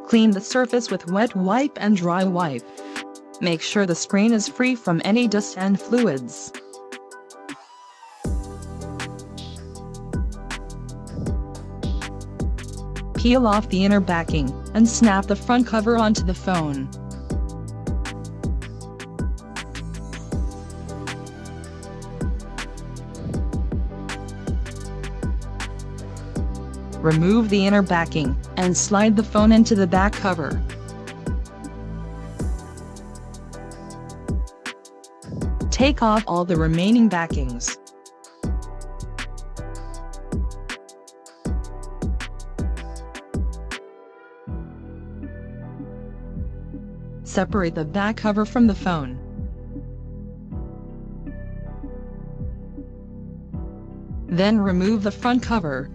Clean the surface with wet wipe and dry wipe. Make sure the screen is free from any dust and fluids. Peel off the inner backing, and snap the front cover onto the phone. Remove the inner backing, and slide the phone into the back cover. Take off all the remaining backings. Separate the back cover from the phone. Then remove the front cover,